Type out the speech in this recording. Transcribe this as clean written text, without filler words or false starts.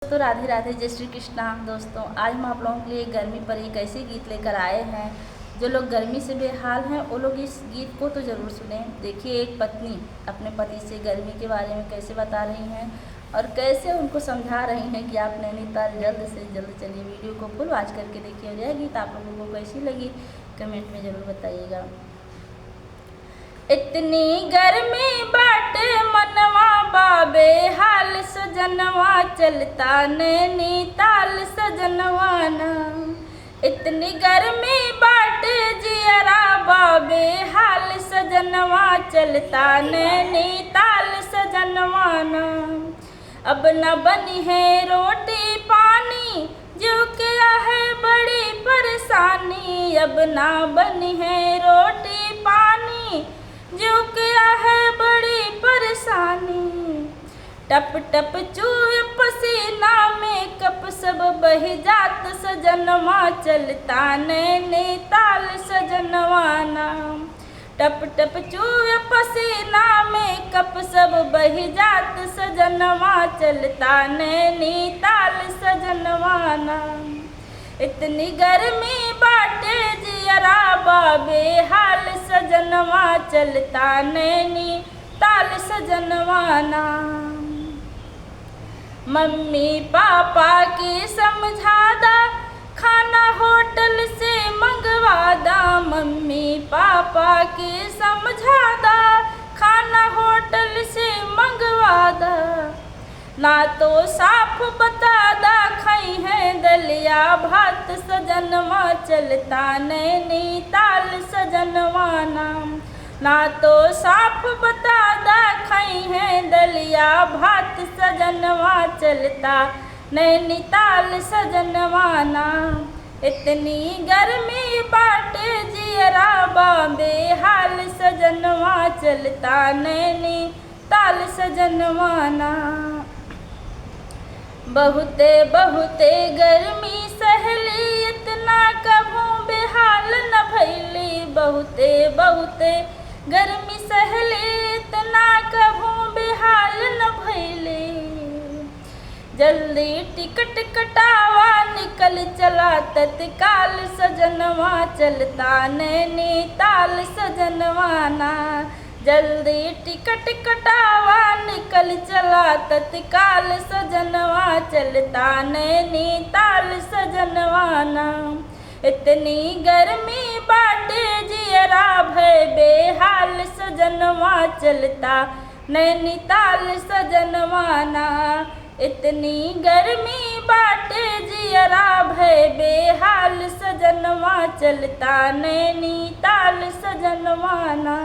दोस्तों राधे राधे, जय श्री कृष्णा। दोस्तों आज हम आप लोगों के लिए गर्मी पर एक ऐसे गीत लेकर आए हैं। जो लोग गर्मी से बेहाल हैं वो लोग इस गीत को तो ज़रूर सुने। देखिए, एक पत्नी अपने पति से गर्मी के बारे में कैसे बता रही हैं और कैसे उनको समझा रही हैं कि आप नैनीताल जल्द से जल्द चलिए। वीडियो को फुल वॉच करके देखिए और यह गीत आप लोगों को कैसी लगी कमेंट में ज़रूर बताइएगा। इतनी गर्मी बाटे मनवा बाबे हाल सजनवा चलता नैनीताल सजनवा ना। इतनी गर्मी बाटे जियरा बाबे हाल सजनवा चलता नैनीताल सजनवा ना। अब न बनी है रोटी पानी जो क्या है बड़ी परेशानी। अब ना बनी है रोटी पानी जो क्या है बड़ी परेशानी। टप टप चूए पसीना में कप सब बह जात सजनवा चलता नैनीताल सजनवा ना। टप टप चूए पसीना में कप सब बह जात सजनवा चलता नैनीताल सजनवा ना। इतनी गर्मी बाटे जियरा बाबे हाल सजनवा चलता नैनीताल सजनवा ना। मम्मी पापा की समझादा खाना होटल से मंगवादा। मम्मी पापा की समझादा खाना होटल से मंगवादा। ना तो साफ बतादा खाई है दलिया भात सजनवा चलता नैनीताल सजनवा ना। ना तो साफ बतादा खाई है दलिया भात सजनवा चलता नैनीताल सजनवा ना। इतनी गर्मी बाटे जियरा बाबे हाल सजनवा चलता नैनीताल सजनवा ना। बहुते बहुते गर्मी सहली इतना कभू बेहाल न भैली। बहुते बहुते गर्मी सहली इतना कभू बेहाल न भैली। जल्दी टिकट कटावा निकल चला तत्काल सजनवा चलता नैनीताल सजनवा ना। जल्दी टिकट कटावा निकल चला तत्काल सजनवा चलता नैनीताल सजनवा ना। इतनी गर्मी बाटे जियरा भय बेहाल सजनवा चलता नैनीताल सजनवा ना। इतनी गर्मी बाटे जियरा भय बेहाल सजनवा चलता नैनीताल सजनवा ना।